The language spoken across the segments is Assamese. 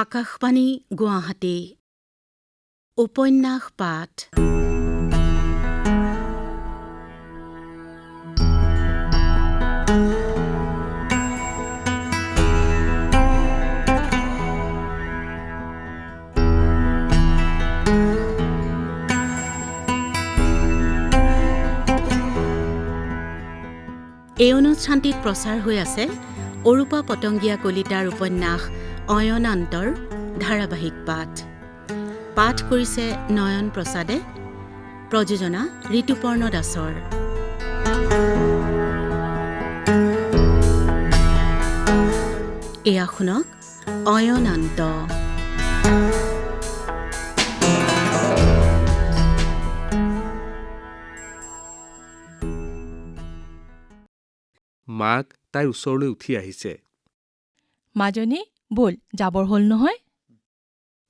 আকাশবাণী গুৱাহাটী উপন্যাস পাঠ এই অনুষ্ঠানটিত প্ৰচাৰ হৈ আছে অৰূপা পতংগীয়া কলিতাৰ উপন্যাস অয়নান্তৰ ধাৰাবাহিক পাঠ। পাঠ কৰিছে নয়ন প্ৰসাদে, প্ৰযোজনা ঋতুপৰ্ণ দাসৰ। এয়া শুনক অয়নান্ত। মাক তাইৰ ওচৰলৈ উঠি আহিছে। মাজনী ব'ল, যাবৰ হ'ল নহয়।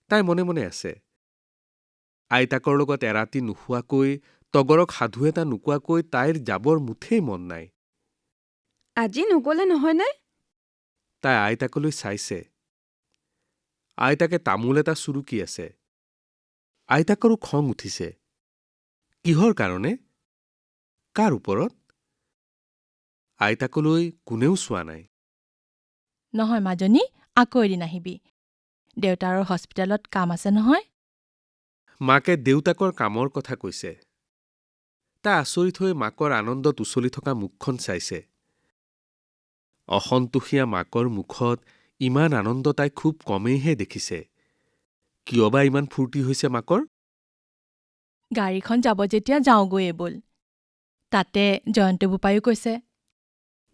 তাই মনে মনে আছে। আইতাকৰ লগত এৰাতি নোখোৱাকৈ, তগৰক সাধু এটা নোকোৱাকৈ তাইৰ যাবৰ মুঠেই মন নাই। আজি নগ'লে নহয়নে? তাই আইতাকলৈ চাইছে। আইতাকে তামোল এটা চুৰুকি আছে। আইতাকৰো খং উঠিছে। কিহৰ কাৰণে? কাৰ ওপৰত? আইতাকলৈ কোনেও চোৱা নাই। নহয় মাজনী, আকৌ এদিন আহিবি। দেউতাৰৰ হস্পিটেলত কাম আছে নহয়। মাকে দেউতাকৰ কামৰ কথা কৈছে। তাই আচৰিত হৈ মাকৰ আনন্দত উচলি থকা মুখখন চাইছে। অসন্তোষীয়া মাকৰ মুখত ইমান আনন্দ তাই খুব কমেইহে দেখিছে। কিয় বা ইমান ফূৰ্তি হৈছে মাকৰ? গাড়ীখন যাব যেতিয়া যাওঁগৈয়ে ব'ল। তাতে জয়ন্ত বোপায়ো কৈছে।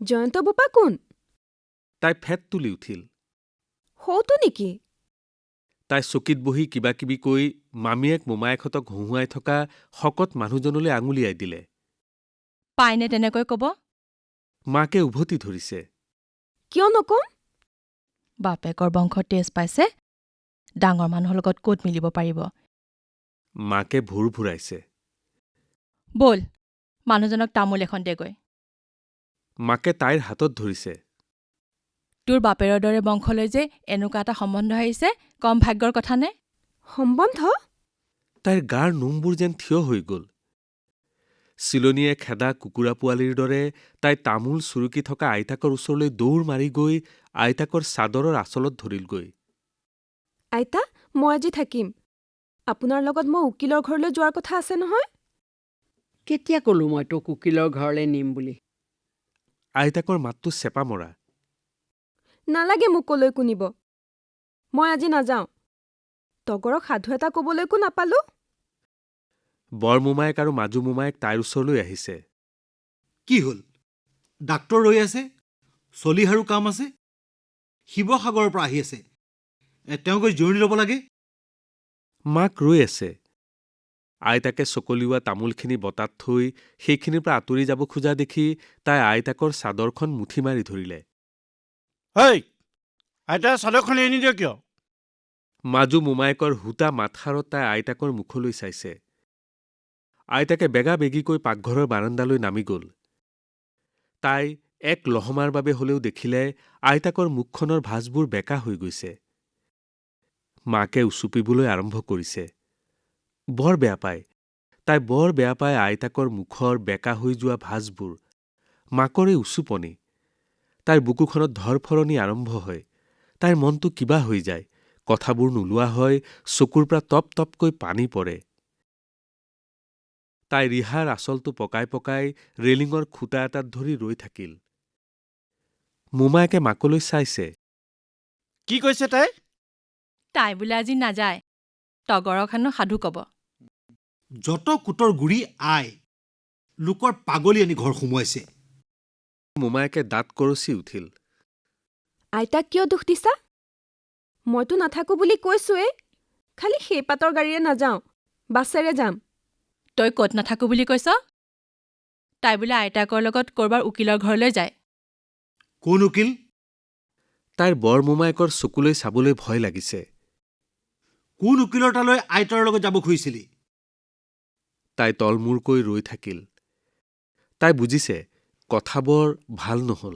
জয়ন্ত বোপা কোন? তাই ফেট তুলি উঠিল। সৌটো নেকি? তাই চকীত বহি কিবা কিবি কৈ মামীয়েক মোমায়েকহঁতক হঁহুৱাই থকা শকত মানুহজনলৈ আঙুলিয়াই দিলে। পাইনে তেনেকৈ কব? মাকে উভতি ধৰিছে। কিয় নকম? বাপেকৰ বংশত তেজ পাইছে, ডাঙৰ মানুহৰ লগত ক'ত মিলিব পাৰিব। মাকে ভুৰ ভুৰাইছে। ব'ল, মানুহজনক তামোল এখন দেগৈ। মাকে তাইৰ হাতত ধৰিছে। তোৰ বাপেৰৰ দৰে বংশলৈ যে এনেকুৱা এটা সম্বন্ধ আহিছে, কম ভাগ্যৰ কথা নে? সম্বন্ধ? তাইৰ গাৰ নোমবোৰ যেন থিয় হৈ গ'ল। চিলনীয়ে খেদা কুকুৰা পোৱালিৰ দৰে তাই তামোল চুৰুকি থকা আইতাকৰ ওচৰলৈ দৌৰ মাৰি গৈ আইতাকৰ চাদৰৰ আঁচলত ধৰিলগৈ। আইতা, মই আজি থাকিম। আপোনাৰ লগত মই উকিলৰ ঘৰলৈ যোৱাৰ কথা আছে নহয়। কেতিয়া ক'লো মই তোক উকিলৰ ঘৰলৈ নিম বুলি? আইতাকৰ মাতটো চেপা মৰা। নালাগে মোক কলৈকো নিব। মই আজি নাযাওঁ। তগৰক সাধু এটা ক'বলৈকো নাপালো। বৰ মোমায়েক আৰু মাজু মোমায়েক তাইৰ ওচৰলৈ আহিছে। কি হ'ল? ডাক্তৰ ৰৈ আছে, চলিহাৰো কাম আছে। শিৱসাগৰৰ পৰা আহি আছে। তেওঁ গৈ জিৰণি ল'ব লাগে। মাক ৰৈ আছে। আইতাকে চকলিওৱা তামোলখিনি বটাত থৈ সেইখিনিৰ পৰা আঁতৰি যাব খোজা দেখি তাই আইতাকৰ চাদৰখন মুঠি মাৰি ধৰিলে। হেই, আইতা চাদৰখন এৰি নিদিয় কিয়? মাজু মোমায়েকৰ হোতা মাতষাৰত তাই আইতাকৰ মুখলৈ চাইছে। আইতাকে বেগাবেগিকৈ পাকঘৰৰ বাৰাণ্ডালৈ নামি গ'ল। তাই এক লহমাৰ বাবে হলেও দেখিলে আইতাকৰ মুখখনৰ ভাঁজবোৰ বেঁকা হৈ গৈছে। মাকে উচুপিবলৈ আৰম্ভ কৰিছে। বৰ বেয়া পায়। তাই বৰ বেয়া পায় আইতাকৰ মুখৰ বেঁকা হৈ যোৱা ভাঁজবোৰ। মাকৰে উচুপনি। তাইৰ বুকুখনত ধৰফৰণি আৰম্ভ হয়। তাইৰ মনটো কিবা হৈ যায়। কথাবোৰ নোলোৱা হয়, চকুৰ পৰা টপ টপকৈ পানী পৰে। তাই ৰিহাৰ আঁচলটো পকাই পকাই ৰেলিঙৰ খুটা এটাত ধৰি ৰৈ থাকিল। মোমায়েকে মাকলৈ চাইছে। কি কৈছে তাই? তাই বোলে আজি নাযায়। তগৰক হেনো সাধু কব। যত কুটৰ গুৰি আই। লোকৰ পাগলী আনি ঘৰ সোমোৱাইছে। মোমায়েকে দাঁত কৰচি উঠিল। আইতাক কিয় দুখ দিছা? মইতো নাথাকো বুলি কৈছোৱেই। খালি সেই পাতৰ গাড়ীৰে নাযাওঁ, বাছেৰে যাম। তই ক'ত নাথাকো বুলি কৈছ? তাই বোলে আইতাকৰ লগত কৰবাৰ উকিলৰ ঘৰলৈ যায়। কোন উকিল? তাইৰ বৰ মোমায়েকৰ চকুলৈ চাবলৈ ভয় লাগিছে। কোন উকিলৰ তালৈ আইতাৰ লগত যাব খুজিছিলি? তাই তলমূৰকৈ ৰৈ থাকিল। তাই বুজিছে কথা বৰ ভাল নহল।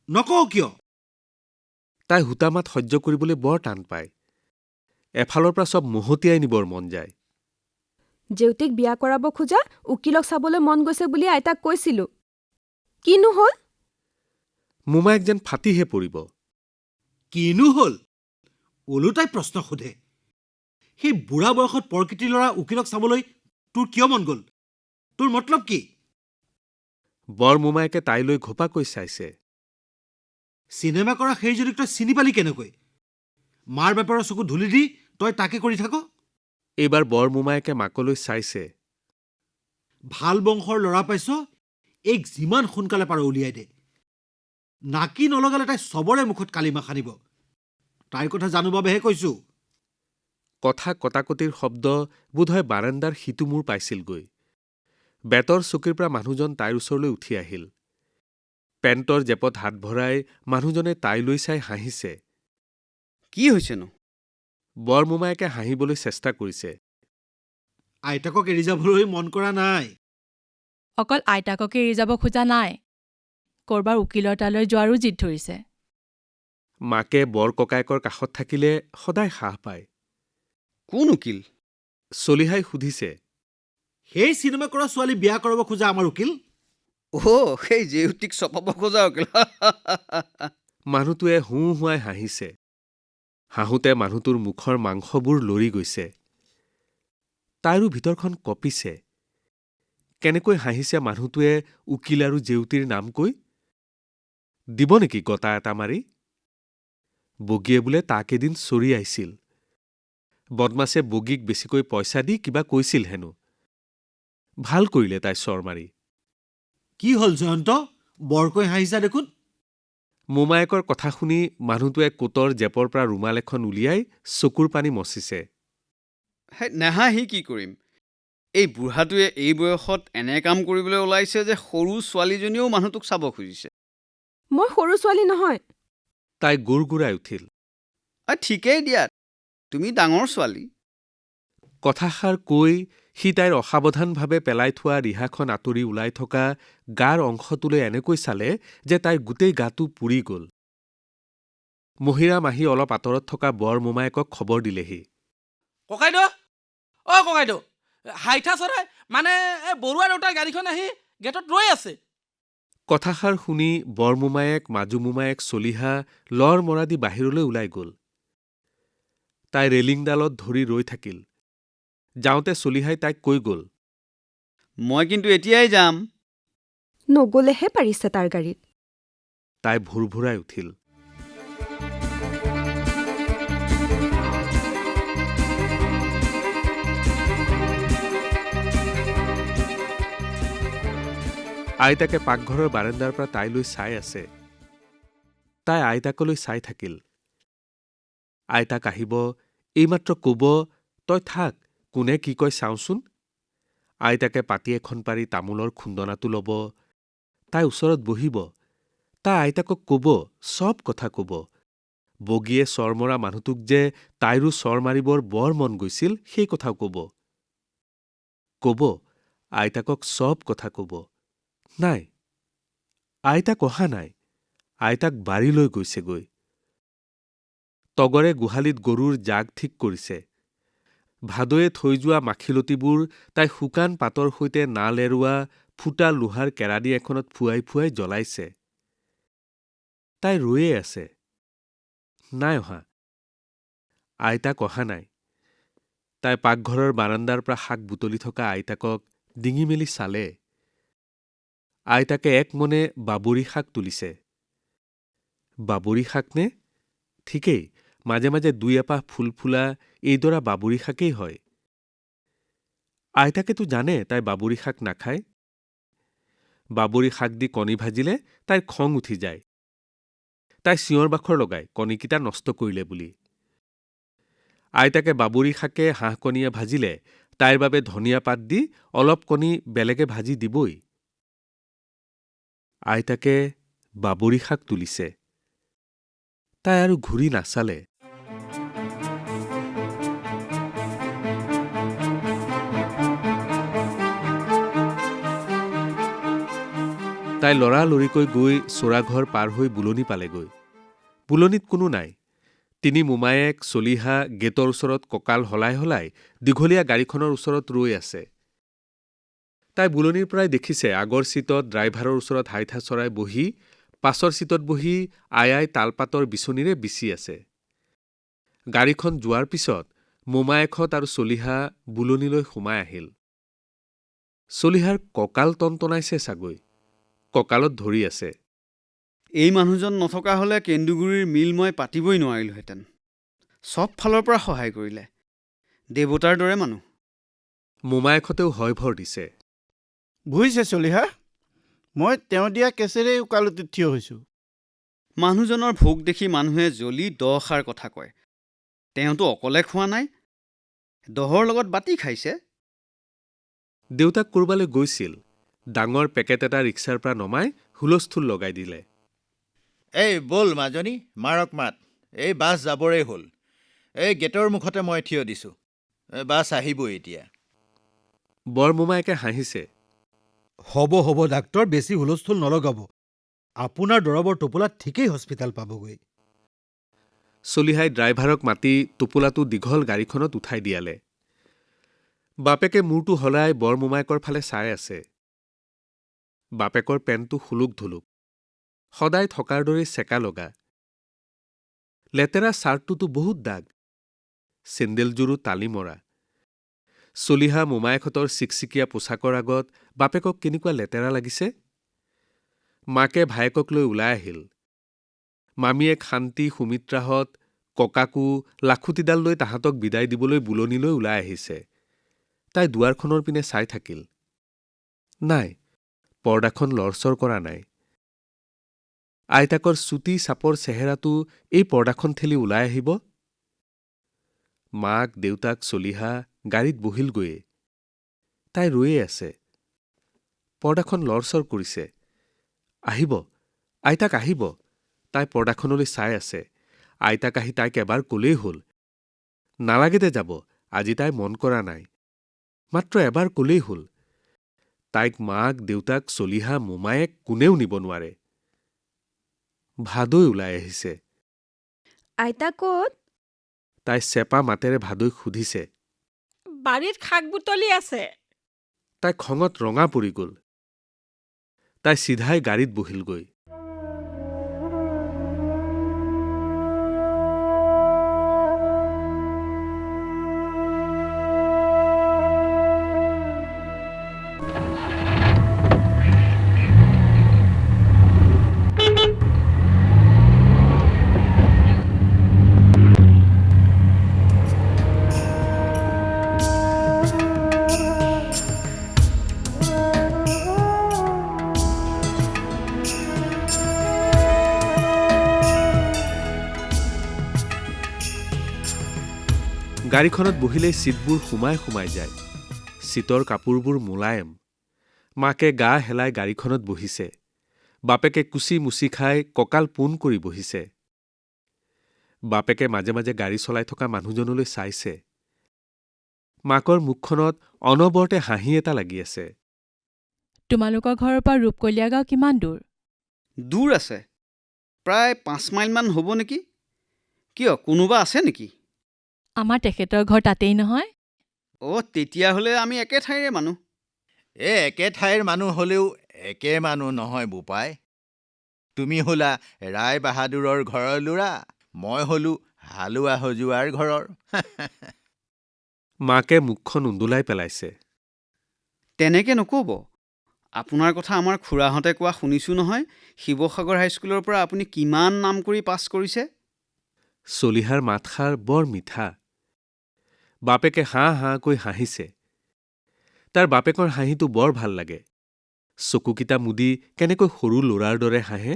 নকওঁ কিয়? তাই হুতামাত সহ্য কৰিবলৈ বৰ টান পায়। এফালৰ পৰা চব মহতিয়াই নিবৰ মন যায়। জেউতীক বিয়া কৰাব খোজা উকিলক চাবলৈ মন গৈছে বুলি আইতাক কৈছিলোঁ। কিনো হ'ল? মোমায়েক যেন ফাটিহে পৰিব। কিনো হ'ল? ওলোটাই প্ৰশ্ন সোধে। সেই বুঢ়া বয়সত প্ৰকৃতি ল'ৰা উকিলক চাবলৈ তোৰ কিয় মন গ'ল? তোৰ মতলব কি? বৰ মোমায়েকে তাইলৈ ঘোপাকৈ চাইছে। চিনেমা কৰা সেইজনীক তই চিনি পালি কেনেকৈ? মাৰ বেপাৰৰ চকু ধূলি দি তই তাকে কৰি থাক? এইবাৰ বৰ মোমায়েকে মাকলৈ চাইছে। ভাল বংশৰ ল'ৰা পাইছ, এইক যিমান সোনকালে পাৰ উলিয়াই দে। নাকি নলগালে তাই চবৰে মুখত কালিমা সানিব। তাইৰ কথা জানো বাবেহে কৈছোঁ। কথা কটাকটিৰ শব্দ বোধহয় বাৰাণ্ডাৰ সিটো মূৰ পাইছিলগৈ। বেতৰ চকীৰ পৰা মানুহজন তাইৰ ওচৰলৈ উঠি আহিল। পেণ্টৰ জেপত হাত ভৰাই মানুহজনে তাইলৈ চাই হাঁহিছে। কি হৈছেনো? বৰ মোমায়েকে হাঁহিবলৈ চেষ্টা কৰিছে। আইতাকক এৰি যাবলৈ মন কৰা নাই। অকল আইতাককে এৰি যাব খোজা নাই, কৰবাৰ উকিলৰ তালৈ যোৱাৰো জিদ ধৰিছে। মাকে বৰ ককায়েকৰ কাষত থাকিলে সদায় সাহ পায়। কোন উকিল? চলিহাই সুধিছে। সেই চিনেমা কৰা ছোৱালী বিয়া কৰাব খোজা আমাৰ উকিল। সেই জেউতীক চপাব খোজা উকিল। মানুহটোৱে হুঁহুৱাই হাঁহিছে। হাঁহোতে মানুহটোৰ মুখৰ মাংসবোৰ লৰি গৈছে। তাইৰো ভিতৰখন কঁপিছে। কেনেকৈ হাঁহিছে মানুহটোৱে উকিল আৰু জেউতীৰ নাম কৈ? দিব নেকি গতা এটা মাৰি? বগীয়ে বোলে তাক এদিন চৰি আহিছিল। বদমাছে বগীক বেছিকৈ পইচা দি কিবা কৈছিল হেনো। ভাল কৰিলে তাই চৰ মাৰি। কি হ'ল জয়ন্ত? বৰকৈ হাঁহিছা দেখোন। মোমায়েকৰ কথা শুনি মানুহটোৱে কোটৰ জেপৰ পৰা ৰুমাল এখন উলিয়াই চকুৰ পানী মচিছে। নেহাঁহি কি কৰিম? এই বুঢ়াটোৱে এই বয়সত এনে কাম কৰিবলৈ ওলাইছে যে সৰু ছোৱালীজনীয়েও মানুহটোক চাব খুজিছে। মই সৰু ছোৱালী নহয়। তাই গুৰগুৰাই উঠিল। ঠিকেই দিয়া, তুমি ডাঙৰ ছোৱালী। কথাষাৰ কৈ সি তাইৰ অসাৱধানভাৱে পেলাই থোৱা ৰিহাখন আঁতৰি ওলাই থকা গাৰ অংশটোলৈ এনেকৈ চালে যে তাইৰ গোটেই গাটো পুৰি গ'ল। মহিৰাম আহি অলপ আঁতৰত থকা বৰ মোমায়েকক খবৰ দিলেহি। ককাইদেউ, অ' ককাইদেউ, হাইঠা চৰাই মানে বৰুৱা দেউতাৰ গাড়ীখন আহি গেটত ৰৈ আছে। কথাষাৰ শুনি বৰ মোমায়েক, মাজু মোমায়েক, চলিহা লৰ মৰা দি বাহিৰলৈ ওলাই গ'ল। তাই ৰেলিংডালত ধৰি ৰৈ থাকিল। যাওঁতে চলিহাই তাইক কৈ গ'ল, মই কিন্তু এতিয়াই যাম। নগলেহে পাৰিছে তাৰ গাড়ীত। তাই ভুৰভুৰাই উঠিল। আইতাকে পাকঘৰৰ বাৰাণ্ডাৰ পৰা তাইলৈ চাই আছে। তাই আইতাকলৈ চাই থাকিল। আইতাক আহিব, এইমাত্ৰ কব, তই থাক, কোনে কি কয় চাওঁচোন। আইতাকে পাতি এখন পাৰি তামোলৰ খুন্দনাটো ল'ব। তাই ওচৰত বহিব। তাই আইতাকক কব, চব কথা কব। বগীয়ে চৰ মৰা মানুহটোক যে তাইৰো চৰ মাৰিবৰ বৰ মন গৈছিল সেই কথাও কব। কব, আইতাকক চব কথা কব। নাই, আইতাক অহা নাই। আইতাক বাৰীলৈ গৈছেগৈ। তগৰে গোহালিত গৰুৰ জাগ ঠিক কৰিছে। ভাদৈয়ে থৈ যোৱা মাখিলতিবোৰ তাই শুকান পাতৰ সৈতে নাল এৰুৱা ফুটা লোহাৰ কেৰাদী এখনত ফুৱাই ফুৱাই জ্বলাইছে। তাই ৰৈয়ে আছে। নাই অহা। আইতাক অহা নাই। তাই পাকঘৰৰ বাৰাণ্ডাৰ পৰা শাক বুটলি থকা আইতাকক ডিঙি মেলি চালে। আইতাকে একমনে বাবৰি শাক তুলিছে। বাবৰি শাক নে? ঠিকেই, মাজে মাজে দুই এপাহ ফুল ফুলা এইডৰা বাবৰি শাকেই হয়। আইতাকেতো জানে তাই বাবৰি শাক নাখায়। বাবৰি শাক দি কণী ভাজিলে তাইৰ খং উঠি যায়। তাই চিঞৰ বাখৰ লগায় কণীকেইটা নষ্ট কৰিলে বুলি। আইতাকে বাবৰি শাকে হাঁহকণীয়ে ভাজিলে তাইৰ বাবে ধনিয়া পাত দি অলপ কণী বেলেগে ভাজি দিবই। আইতাকে বাবৰি শাক তুলিছে। তাই আৰু ঘূৰি নাচালে। তাই লৰালৰিকৈ গৈ চোৰাঘৰ পাৰ হৈ বুলনি পালেগৈ। বুলনিত কোনো নাই। তিনি মোমায়েক চলিহা গেটৰ ওচৰত কঁকাল সলাই সলাই দীঘলীয়া গাড়ীখনৰ ওচৰত ৰৈ আছে। তাই বুলনিৰ পৰাই দেখিছে আগৰ ছিটত ড্ৰাইভাৰৰ ওচৰত হাইঠা চৰাই বহি পাছৰ ছিটত বহি আই তালপাতৰ বিচনীৰে বিচি আছে। গাড়ীখন যোৱাৰ পিছত মোমায়েকহঁত আৰু চলিহা বুলনিলৈ সোমাই আহিল। চলিহাৰ কঁকাল টনটনাইছে চাগৈ, কঁকালত ধৰি আছে। এই মানুহজন নথকা হ'লে কেন্দুগুৰিৰ মিল মই পাতিবই নোৱাৰিলোহেঁতেন। চব ফালৰ পৰা সহায় কৰিলে, দেৱতাৰ দৰে মানুহ। মোমায়েকহঁতেও হয়ভৰ দিছে। বুজিছে চলিহা, মই তেওঁ দিয়া কেঁচেৰে ওকালতিত থিয় হৈছোঁ। মানুহজনৰ ভোক দেখি মানুহে জ্বলি 10 ষাৰ কথা কয়। তেওঁতো অকলে খোৱা নাই, 10ৰ লগত বাতি খাইছে। দেউতাক কৰবালৈ গৈছিল। ডাঙৰ পেকেট এটা ৰিক্সাৰ পৰা নমাই হুলস্থুল লগাই দিলে। এই ব'ল মাজনী, মাৰক মাত, এই বাছ যাবৰেই হ'ল। এই গেটৰ মুখতে মই থিয় দিছোঁ, বাছ আহিবই এতিয়া। বৰ মোমায়েকে হাঁহিছে। হ'ব ডাক্তৰ, বেছি হুলস্থুল নলগাব। আপোনাৰ দৰৱৰ টোপোলাত ঠিকেই হস্পিটেল পাবগৈ। চলিহাই ড্ৰাইভাৰক মাতি টোপোলাটো দীঘল গাড়ীখনত উঠাই দিয়ালে। বাপেকে মূৰটো সলাই বৰ মোমায়েকৰ ফালে চাই আছে। বাপেকৰ পেণ্টটো খুলুক ধুলুক, সদায় থকাৰ দৰেই চেকা লগা। লেতেৰা চাৰ্টটোতো বহুত দাগ, চেণ্ডেলযোৰো তালি মৰা। চলিহা মোমায়েকহঁতৰ চিকচিকীয়া পোছাকৰ আগত বাপেকক কেনেকুৱা লেতেৰা লাগিছে। মাকে ভায়েকক লৈ ওলাই আহিল। মামীয়েক শান্তি সুমিত্ৰাহঁত ককাকো লাখুটিডাল লৈ তাহাঁতক বিদায় দিবলৈ বুলনিলৈ ওলাই আহিছে। তাই দুৱাৰখনৰ পিনে চাই থাকিল। নাই, পৰ্দাখন লৰচৰ কৰা নাই। আইতাকৰ চুটি চাপৰ চেহেৰাটো এই পৰ্দাখন ঠেলি ওলাই আহিব। মাক দেউতাক চলিহা গাড়ীত বহিলগৈয়ে। তাই ৰৈয়ে আছে। পৰ্দাখন লৰচৰ কৰিছে। আহিব, আইতাক আহিব। তাই পৰ্দাখনলৈ চাই আছে। আইতাক আহি তাইক এবাৰ ক'লেই হ'ল। নালাগে দে যাব, আজি তাই মন কৰা নাই। মাত্ৰ এবাৰ ক'লেই হ'ল। তাইক মাক দেউতাক চলিহা মোমায়েক কোনেও নিব নোৱাৰে। ভাদৈ ওলাই আহিছে। আইতা ক'ত? তাই চেপা মাতেৰে ভাদৈক সুধিছে। বাৰীত শাক বুটলি আছে। তাই খঙত ৰঙা পৰি গ'ল। তাই চিধাই গাড়ীত বহিলগৈ। গাড়ীখনত বহিলেই ছিটবোৰ সোমাই সোমাই যায়। ছিটৰ কাপোৰবোৰ মোলায়েম। মাকে গা হেলাই গাড়ীখনত বহিছে। বাপেকে কুচি মুচি খাই কঁকাল পোন কৰি বহিছে। বাপেকে মাজে মাজে গাড়ী চলাই থকা মানুহজনলৈ চাইছে। মাকৰ মুখখনত অনবৰতে হাঁহি এটা লাগি আছে। তোমালোকৰ ঘৰৰ পৰা ৰূপকলীয়া গাঁও কিমান দূৰ? দূৰ আছে, প্ৰায় 5 মাইলমান হ'ব নেকি। কিয়, কোনোবা আছে নেকি? আমাৰ তেখেতৰ ঘৰ তাতেই নহয়। তেতিয়াহ'লে আমি একে ঠাইৰে মানুহ। একে ঠাইৰ মানুহ হ'লেও একে মানুহ নহয় বোপাই। তুমি হ'লা ৰায় বাহাদুৰৰ ঘৰৰ ল'ৰা, মই হ'লো হালোৱা সজোৱাৰ ঘৰৰ। মাকে মুখখন উন্দুলাই পেলাইছে। তেনেকে নক'ব। আপোনাৰ কথা আমাৰ খুৰাহঁতে কোৱা শুনিছোঁ নহয়। শিৱসাগৰ হাইস্কুলৰ পৰা আপুনি কিমান নাম কৰি পাছ কৰিছে। চলিহাৰ মাতষাৰ বৰ মিঠা। বাপেকে হাঁ হাঁকৈ হাঁহিছে। তাৰ বাপেকৰ হাঁহিটো বৰ ভাল লাগে। চকুকেইটা মুদি কেনেকৈ সৰু ল'ৰাৰ দৰে হাঁহে।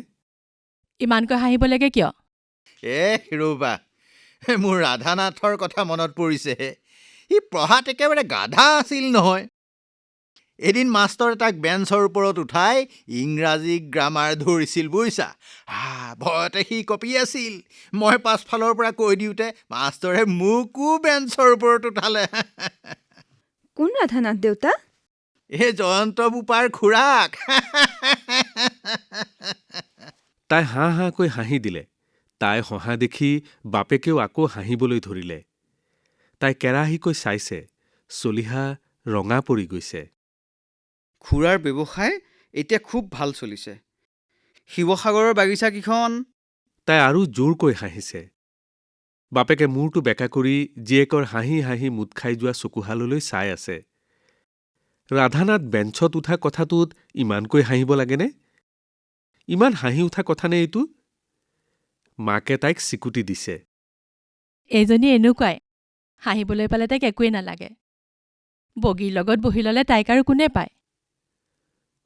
ইমানকৈ হাঁহিব লাগে কিয়? ৰ'বা, মোৰ ৰাধানাথৰ কথা মনত পৰিছেহে। সি পঢ়াত একেবাৰে গাধা আছিল নহয়। এদিন মাষ্টৰে তাক বেঞ্চৰ ওপৰত উঠাই ইংৰাজী গ্ৰামাৰ ধৰিছিল বুজিছা। ভয়তে সি কঁপি আছিল। মই পাছফালৰ পৰা কৈ দিওঁতে মাষ্টৰে মোকো বেঞ্চৰ ওপৰত উঠালে। কোন ৰাধানাথ দেউতা? এই জয়ন্ত বোপাৰ খুৰাক। তাই হাঁ হাঁকৈ হাঁহি দিলে। তাই হহা দেখি বাপেকেও আকৌ হাঁহিবলৈ ধৰিলে। তাই কেৰাহীকৈ চাইছে, চলিহা ৰঙা পৰি গৈছে। খুৰাৰ ব্যৱসায় এতিয়া খুব ভাল চলিছে। শিৱসাগৰৰ বাগিচাকেইখন। তাই আৰু জোৰকৈ হাঁহিছে। বাপেকে মূৰটো বেকা কৰি জীয়েকৰ হাঁহি হাঁহি মুঠ খাই যোৱা চকুহাললৈ চাই আছে। ৰাধানাথ বেঞ্চত উঠা কথাটোত ইমানকৈ হাঁহিব লাগেনে? ইমান হাঁহি উঠা কথানে এইটো? মাকে তাইক চিকুটি দিছে। এইজনী এনেকুৱাই, হাঁহিবলৈ পালে তাইক একোৱেই নালাগে। বগীৰ লগত বহি ল'লে তাইক আৰু কোনে পায়?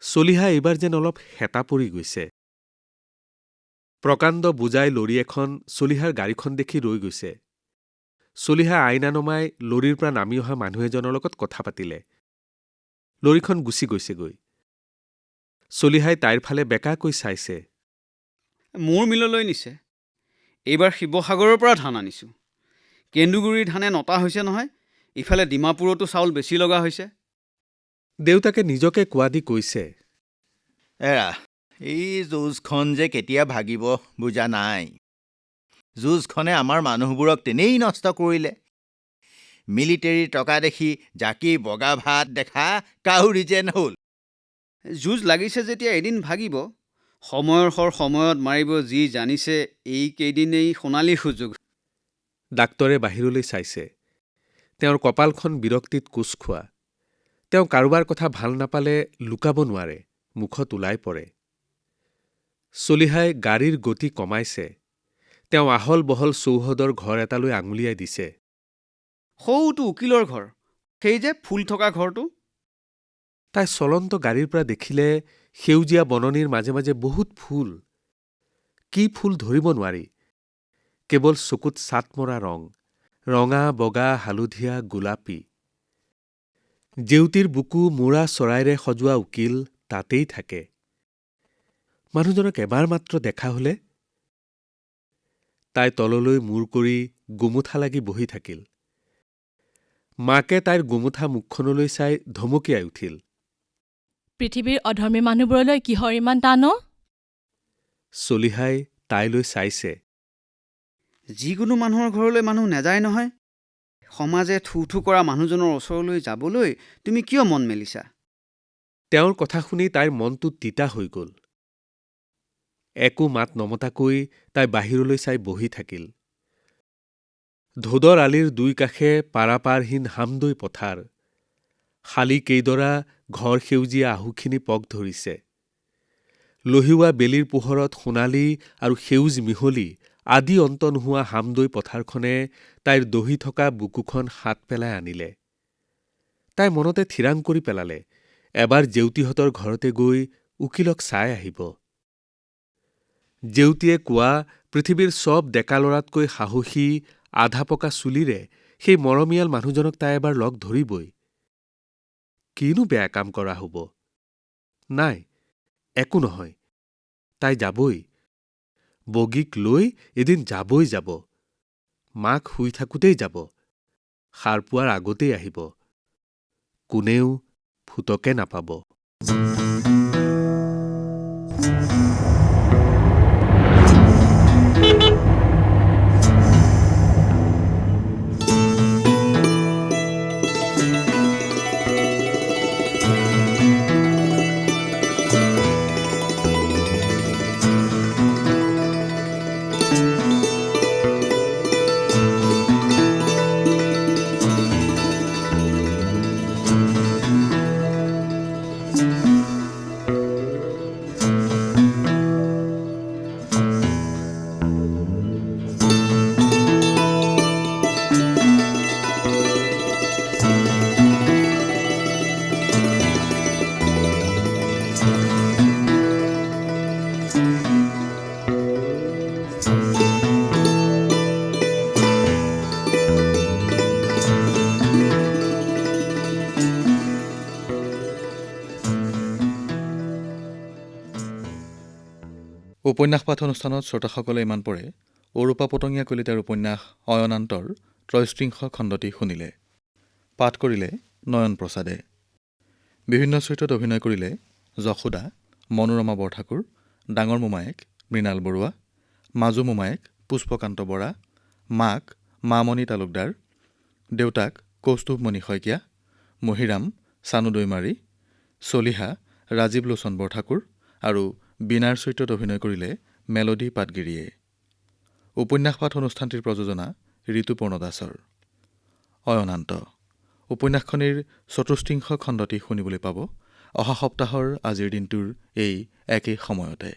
চলিহা এইবাৰ যেন অলপ হেতা পৰি গৈছে। প্ৰকাণ্ড বুজাই লৰি এখন চলিহাৰ গাড়ীখন দেখি ৰৈ গৈছে। চলিহা আইনা নমাই লৰিৰ পৰা নামি অহা মানুহ এজনৰ লগত কথা পাতিলে। লৰিখন গুচি গৈছেগৈ। চলিহাই তাইৰ ফালে বেকাকৈ চাইছে। মোৰ মিললৈ নিছে। এইবাৰ শিৱসাগৰৰ পৰা ধান আনিছোঁ। কেন্দুগুৰিৰ ধানে নটা হৈছে নহয়। ইফালে ডিমাপুৰতো চাউল বেছি লগা হৈছে। দেউতাকে নিজকে কোৱা দি কৈছে, এৰা, এই যুঁজখন যে কেতিয়া ভাগিব বুজা নাই। যুঁজখনে আমাৰ মানুহবোৰক তেনেই নষ্ট কৰিলে। মিলিটেৰীৰ টকা দেখি জাকি বগা ভাত দেখা কাউৰী যেন হ'ল। যুঁজ লাগিছে যেতিয়া এদিন ভাগিব। সময়ৰ সৰ সময়ত মাৰিব যি জানিছে, এইকেইদিনেই সোণালী সুযোগ। ডাক্তৰে বাহিৰলৈ চাইছে। তেওঁৰ কপালখন বিৰক্তিত কোচ খোৱা। তেওঁ কাৰোবাৰ কথা ভাল নাপালে লুকাব নোৱাৰে, মুখত ওলাই পৰে। চলিহাই গাড়ীৰ গতি কমাইছে। তেওঁ আহল বহল চৌহদৰ ঘৰ এটালৈ আঙুলিয়াই দিছে। সৌটো উকিলৰ ঘৰ, সেই যে ফুল থকা ঘৰটো। তাই চলন্ত গাড়ীৰ পৰা দেখিলে সেউজীয়া বননিৰ মাজে মাজে বহুত ফুল। কি ফুল ধৰিব নোৱাৰি, কেৱল চকুত চাট মৰা ৰং, ৰঙা বগা হালধীয়া গোলাপী। জেউতীৰ বুকু মূৰা চৰাইৰে সজোৱা উকিল তাতেই থাকে। মানুহজনক এবাৰ মাত্ৰ দেখা হলে তাই তললৈ মূৰ কৰি গুমুঠা লাগি বহি থাকিল। মাকে তাইৰ গুমুঠা মুখখনলৈ চাই ধমকিয়াই উঠিল। পৃথিৱীৰ অধৰ্মী মানুহবোৰলৈ কিহৰ ইমান টান? চলিহাই তাইলৈ চাইছে। যিকোনো মানুহৰ ঘৰলৈ মানুহ নাযায় নহয়। সমাজে থু থু কৰা মানুহজনৰ ওচৰলৈ যাবলৈ তুমি কিয় মন মেলিছা? তেওঁৰ কথা শুনি তাইৰ মনটো তিতা হৈ গ'ল। একো মাত নমতাকৈ তাই বাহিৰলৈ চাই বহি থাকিল। ধোদৰ আলিৰ দুই কাষে পাৰাপাৰহীন হামদৈ পথাৰ। শালী কেইডৰা ঘৰ সেউজীয়া আহুখিনি পগ ধৰিছে। লহিওৱা বেলিৰ পোহৰত সোণালী আৰু সেউজ মিহলি আদি অন্ত নোহোৱা হামদৈ পথাৰখনে তাইৰ দহি থকা বুকুখন হাত পেলাই আনিলে। তাই মনতে থিৰাং কৰি পেলালে, এবাৰ জেউতীহঁতৰ ঘৰতে গৈ উকিলক চাই আহিব। জেউতীয়ে কোৱা পৃথিৱীৰ চব ডেকা ল'ৰাতকৈ সাহসী আধা পকা চুলিৰে সেই মৰমীয়াল মানুহজনক তাই এবাৰ লগ ধৰিবই। কিনো বেয়া কাম কৰা হ'ব? নাই, একো নহয়, তাই যাবই। বগীক লৈ এদিন যাবই যাব। মাক শুই থাকোঁতেই যাব। সাৰ পোৱাৰ আগতেই আহিব। কোনেও ফুটকে নাপাব। উপন্যাস পাঠ অনুষ্ঠানত শ্ৰোতাসকলে ইমান পৰে অৰূপা পতংগীয়া কলিতাৰ উপন্যাস অয়নান্তৰ ৩৩ খণ্ডটি শুনিলে। পাঠ কৰিলে নয়ন প্ৰসাদে। বিভিন্ন চৰিত্ৰত অভিনয় কৰিলে যশোদা, মনোৰমা বৰঠাকুৰ, ডাঙৰ মোমায়েক মৃণাল বৰুৱা, মাজু মোমায়েক পুষ্পকান্ত বৰা, মাক মামণি তালুকদাৰ, দেউতাক কৌস্তুভমণি শইকীয়া, মহিৰাম চানু দৈমাৰী, চলিহা ৰাজীৱ লোচন বৰঠাকুৰ আৰু বীণাৰ চৰিত্ৰত অভিনয় কৰিলে মেলডী পাটগিৰিয়ে। উপন্যাস পাঠ অনুষ্ঠানটিৰ প্ৰযোজনা ঋতুপৰ্ণ দাসৰ। অয়নান্ত উপন্যাসখনিৰ 34 খণ্ডটি শুনিবলৈ পাব অহা সপ্তাহৰ আজিৰ দিনটোৰ এই একেই সময়তে।